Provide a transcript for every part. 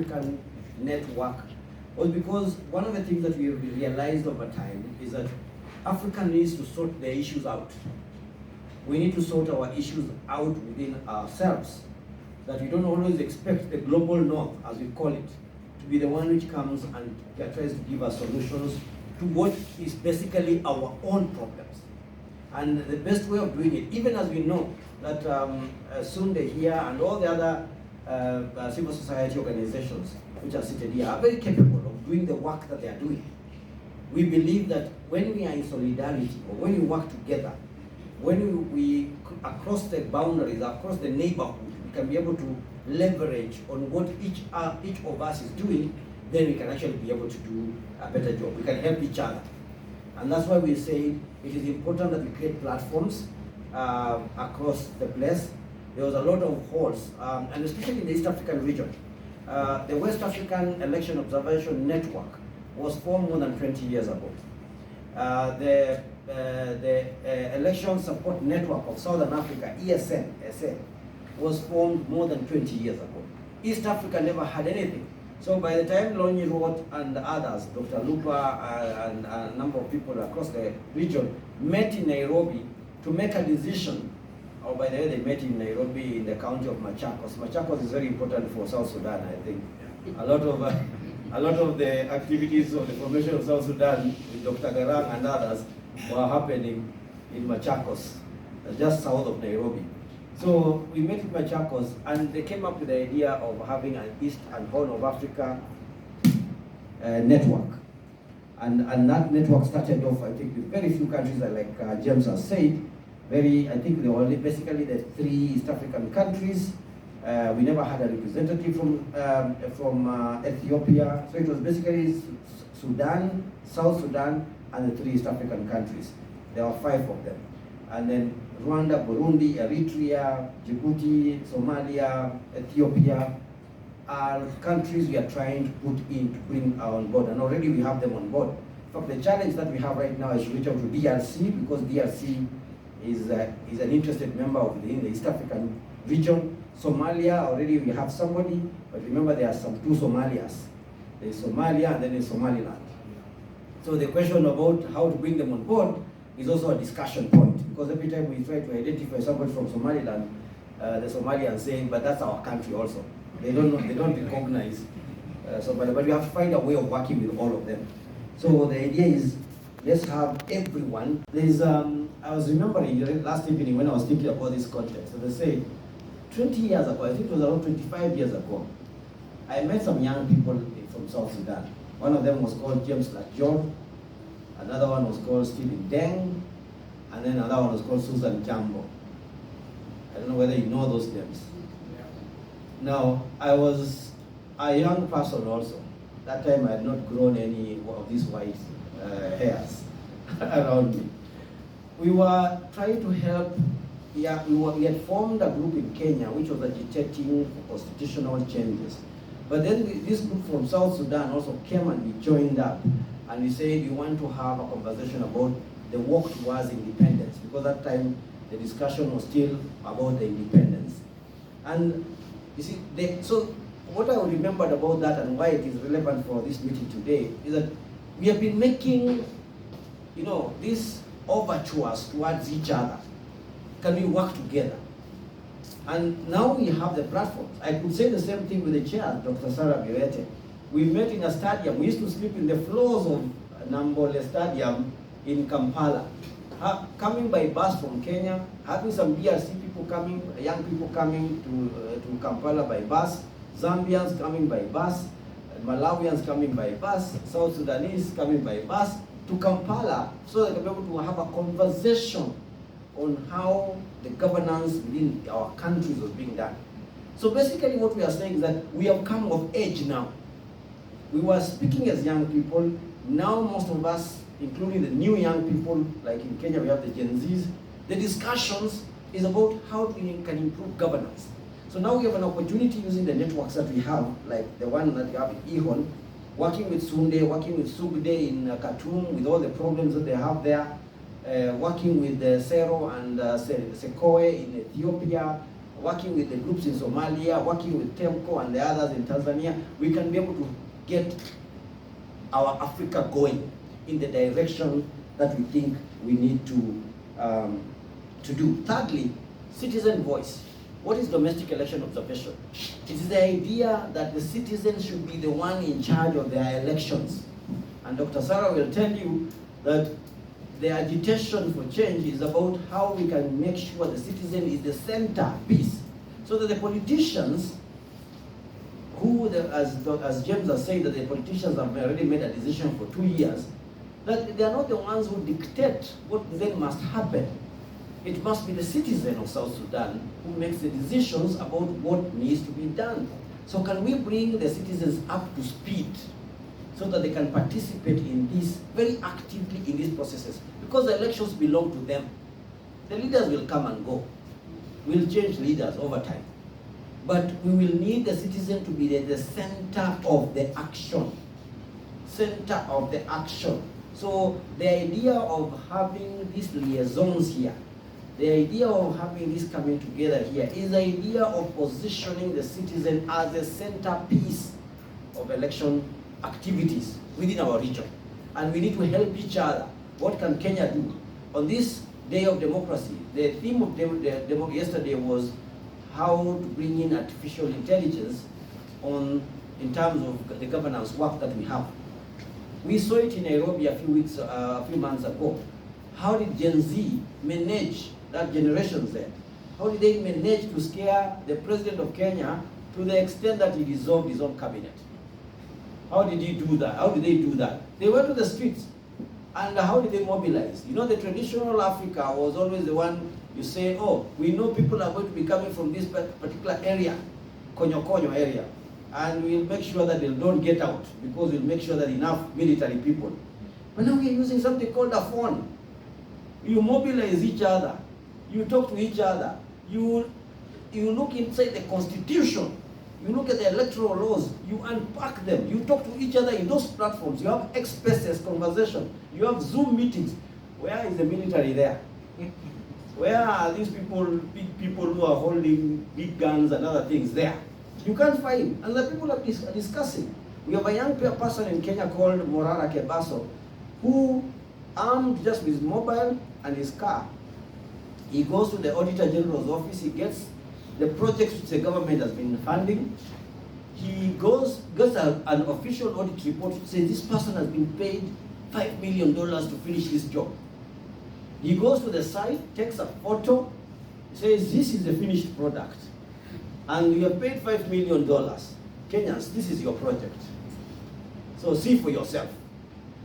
African network was because one of the things that we realized over time is that Africa needs to sort their issues out. We need to sort our issues out within ourselves, that we don't always expect the global north, as we call it, to be the one which comes and tries to give us solutions to what is basically our own problems. And the best way of doing it, even as we know that Sunde here and all the other civil society organizations which are seated here are very capable of doing the work that they are doing. We believe that when we are in solidarity, or when we work together, when we across the boundaries, across the neighborhood, we can be able to leverage on what each of us is doing, then we can actually be able to do a better job. We can help each other. And that's why we say it is important that we create platforms across the place. There was a lot of halls, and especially in the East African region. The West African Election Observation Network was formed more than 20 years ago. The Election Support Network of Southern Africa, ESN, SA, was formed more than 20 years ago. East Africa never had anything. So by the time Lonyi wrote and others, Dr. Lupa and a number of people across the region met in Nairobi to make a decision, or by the way, they met in Nairobi in the county of Machakos. Machakos is very important for South Sudan, I think. A lot of the activities of the formation of South Sudan with Dr. Garang and others were happening in Machakos, just south of Nairobi. So we met in Machakos, and they came up with the idea of having an East and Horn of Africa network. And that network started off, I think, with very few countries, like James has said. I think there were basically the 3 East African countries. We never had a representative from Ethiopia. So it was basically Sudan, South Sudan, and the 3 East African countries. There were 5 of them. And then Rwanda, Burundi, Eritrea, Djibouti, Somalia, Ethiopia are countries we are trying to put in to bring on board. And already we have them on board. In fact, the challenge that we have right now is to reach out to DRC, because DRC is an interested member within the East African region. Somalia, already we have somebody, but remember there are 2 Somalias. There's Somalia and then there's Somaliland. So the question about how to bring them on board is also a discussion point, because every time we try to identify somebody from Somaliland, the Somalians saying, but that's our country also. They don't recognize Somalia, but we have to find a way of working with all of them. So the idea is, let's have everyone. There's I was remembering last evening when I was thinking about this context, so they say 20 years ago, I think it was around 25 years ago, I met some young people from South Sudan. One of them was called James Lajor, another one was called Stephen Deng, and then another one was called Susan Jambo. I don't know whether you know those names. Now, I was a young person also. That time I had not grown any of these white hairs around me. We were trying to help. We had formed a group in Kenya which was agitating for constitutional changes. But then this group from South Sudan also came and we joined up, and we said we want to have a conversation about the walk towards independence, because at that time the discussion was still about the independence. And you see, so what I remembered about that and why it is relevant for this meeting today is that we have been making, these overtures towards each other. Can we work together? And now we have the platforms. I could say the same thing with the chair, Dr. Sarah Biwete. We met in a stadium. We used to sleep in the floors of Nambole Stadium in Kampala. Coming by bus from Kenya, having some DRC people coming, young people coming to Kampala by bus, Zambians coming by bus, Malawians coming by bus, South Sudanese coming by bus to Kampala, so that we're able to have a conversation on how the governance within our countries was being done. So basically what we are saying is that we have come of age now. We were speaking as young people. Now most of us, including the new young people, like in Kenya we have the Gen Zs, the discussions is about how we can improve governance. So now we have an opportunity using the networks that we have, like the one that we have in EHORN, working with Sunde, working with Sugde in Khartoum with all the problems that they have there, working with Sero and Sekoe in Ethiopia working with the groups in Somalia, working with TEMCO and the others in Tanzania, we can be able to get our Africa going in the direction that we think we need to do. Thirdly, citizen voice. What is domestic election observation? It is the idea that the citizens should be the one in charge of their elections. And Dr. Sarah will tell you that the agitation for change is about how we can make sure the citizen is the centerpiece, so that the politicians, as James has said, that the politicians have already made a decision for 2 years, that they are not the ones who dictate what then must happen. It must be the citizen of South Sudan who makes the decisions about what needs to be done. So can we bring the citizens up to speed so that they can participate in this very actively in these processes? Because the elections belong to them. The leaders will come and go. We'll change leaders over time. But we will need the citizen to be the center of the action. Center of the action. So the idea of having these liaisons here, the idea of having this coming together here is the idea of positioning the citizen as a centerpiece of election activities within our region. And we need to help each other. What can Kenya do? On this day of democracy, the theme of yesterday was how to bring in artificial intelligence in terms of the governance work that we have. We saw it in Nairobi a few months ago. How did Gen Z manage that generations there? How did they manage to scare the president of Kenya to the extent that he dissolved his own cabinet? How did he do that? How did they do that? They went to the streets. And how did they mobilize? You know, the traditional Africa was always the one you say, oh, we know people are going to be coming from this particular area, Konyo area, and we'll make sure that they don't get out because we'll make sure that enough military people. But now we're using something called a phone. You mobilize each other. You talk to each other. You look inside the constitution. You look at the electoral laws, you unpack them, you talk to each other in those platforms, you have X-Spaces conversation, you have Zoom meetings. Where is the military there? Where are these people, big people who are holding big guns and other things there? You can't find, and the people are discussing. We have a young person in Kenya called Morara Kebaso, who armed just with his mobile and his car, he goes to the Auditor General's office, he gets the projects which the government has been funding. He gets an official audit report to say this person has been paid $5 million to finish this job. He goes to the site, takes a photo, says this is the finished product. And you have paid $5 million. Kenyans, this is your project. So see for yourself.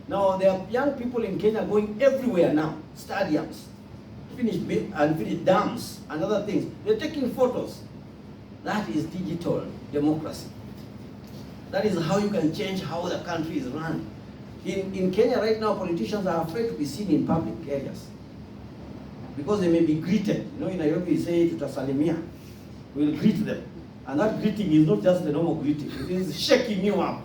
Now there are young people in Kenya going everywhere now, stadiums, finished dams and other things. They're taking photos. That is digital democracy. That is how you can change how the country is run. In Kenya right now, politicians are afraid to be seen in public areas because they may be greeted. You know, in Nairobi you say tutasalimia. We'll greet them. And that greeting is not just the normal greeting. It is shaking you up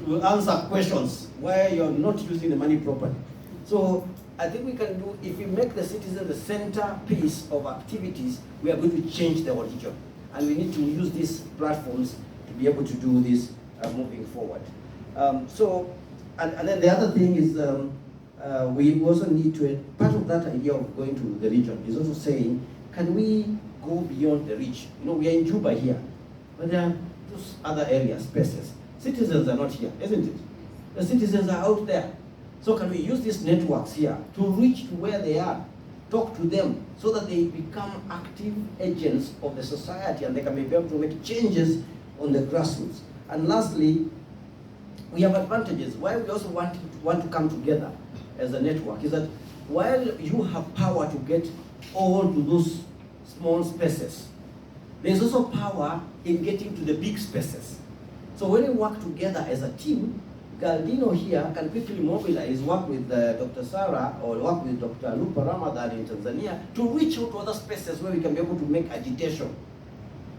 to answer questions where you're not using the money properly. So I think we can do, if we make the citizen the centerpiece of activities, we are going to change the region. And we need to use these platforms to be able to do this moving forward. And then the other thing is we also need to, part of that idea of going to the region is also saying, can we go beyond the reach? You know, we are in Juba here, but there are those other areas, spaces. Citizens are not here, isn't it? The citizens are out there. So can we use these networks here to reach to where they are, talk to them, so that they become active agents of the society and they can be able to make changes on the grassroots. And lastly, we have advantages. Why we also want to come together as a network is that while you have power to get all to those small spaces, there's also power in getting to the big spaces. So when we work together as a team, Galdino here can quickly mobilize, work with Dr. Sarah or work with Dr. Lupa Ramadan in Tanzania to reach out to other spaces where we can be able to make agitation.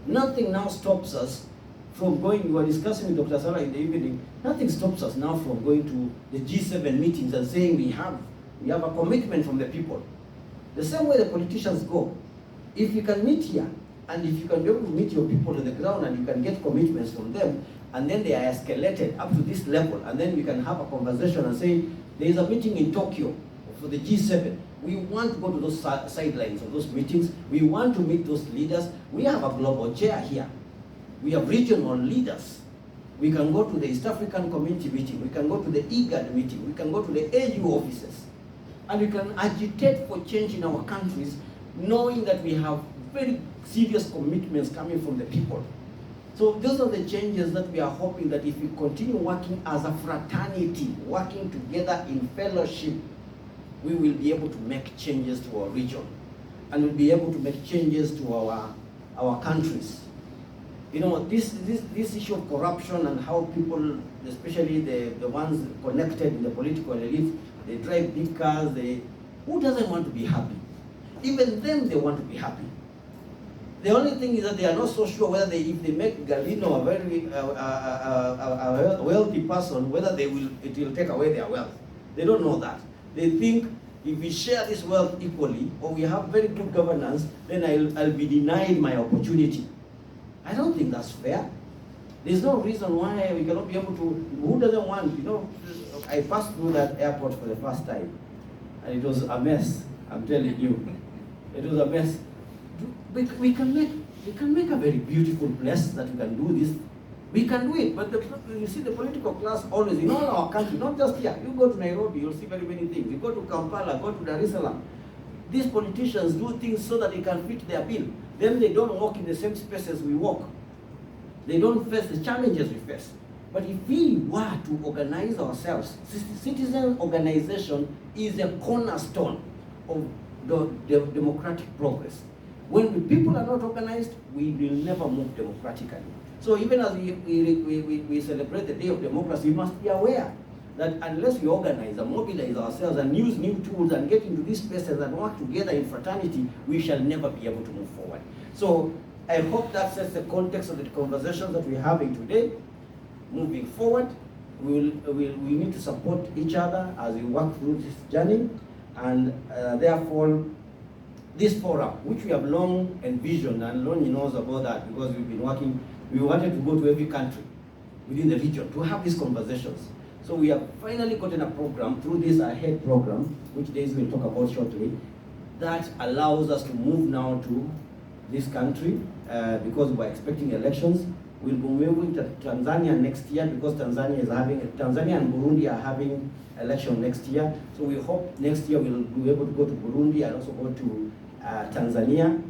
Nothing now stops us from going, we were discussing with Dr. Sarah in the evening, nothing stops us now from going to the G7 meetings and saying we have a commitment from the people. The same way the politicians go. If we can meet here And if you can be able to meet your people on the ground and you can get commitments from them, and then they are escalated up to this level, and then we can have a conversation and say, there is a meeting in Tokyo for the G7. We want to go to those sidelines of those meetings. We want to meet those leaders. We have a global chair here. We have regional leaders. We can go to the East African Community meeting. We can go to the IGAD meeting. We can go to the AU offices. And we can agitate for change in our countries, knowing that we have very serious commitments coming from the people. So those are the changes that we are hoping that if we continue working as a fraternity, working together in fellowship, we will be able to make changes to our region. And we'll be able to make changes to our countries. You know, this issue of corruption and how people, especially the ones connected in the political elite, they drive big cars, who doesn't want to be happy? Even them, they want to be happy. The only thing is that they are not so sure whether if they make Galino a very wealthy person, whether it will take away their wealth. They don't know that. They think if we share this wealth equally, or we have very good governance, then I'll be denied my opportunity. I don't think that's fair. There's no reason why we cannot be able to. Who doesn't want? You know, I passed through that airport for the first time, and it was a mess. I'm telling you, it was a mess. We can make a very beautiful place that we can do this. We can do it, but you see the political class always in all our country, not just here. You go to Nairobi, you'll see very many things. You go to Kampala, go to Dar es Salaam. These politicians do things so that they can fit their bill. Then they don't walk in the same spaces we walk. They don't face the challenges we face. But if we were to organize ourselves, citizen organization is a cornerstone of the democratic progress. When the people are not organized, we will never move democratically. So even as we celebrate the Day of Democracy, we must be aware that unless we organize and mobilize ourselves and use new tools and get into these spaces and work together in fraternity, we shall never be able to move forward. So I hope that sets the context of the conversations that we're having today. Moving forward, we need to support each other as we work through this journey, and therefore, this forum, which we have long envisioned, and Lonnie knows about that because we've been working, we wanted to go to every country within the region to have these conversations. So we have finally gotten a program through this AHEAD program, which Daisy will talk about shortly, that allows us to move now to this country because we're expecting elections. We'll be moving to Tanzania next year because Tanzania and Burundi are having election next year. So we hope next year we'll be able to go to Burundi and also go to Tanzania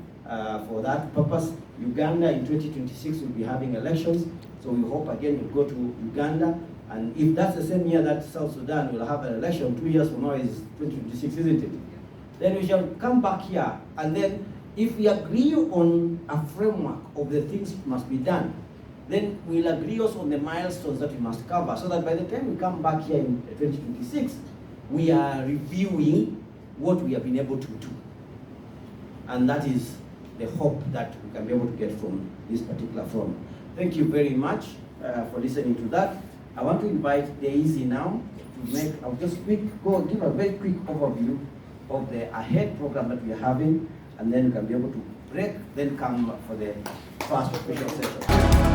for that purpose. Uganda in 2026 will be having elections. So we hope again we'll go to Uganda. And if that's the same year that South Sudan will have an election, 2 years from now is 2026, isn't it? Then we shall come back here, and then if we agree on a framework of the things that must be done, then we'll agree also on the milestones that we must cover, so that by the time we come back here in 2026, we are reviewing what we have been able to do. And that is the hope that we can be able to get from this particular forum. Thank you very much for listening to that. I want to invite Daisy now to I'll just give a very quick overview of the AHEAD program that we are having, and then we can be able to break, then come for the first official session.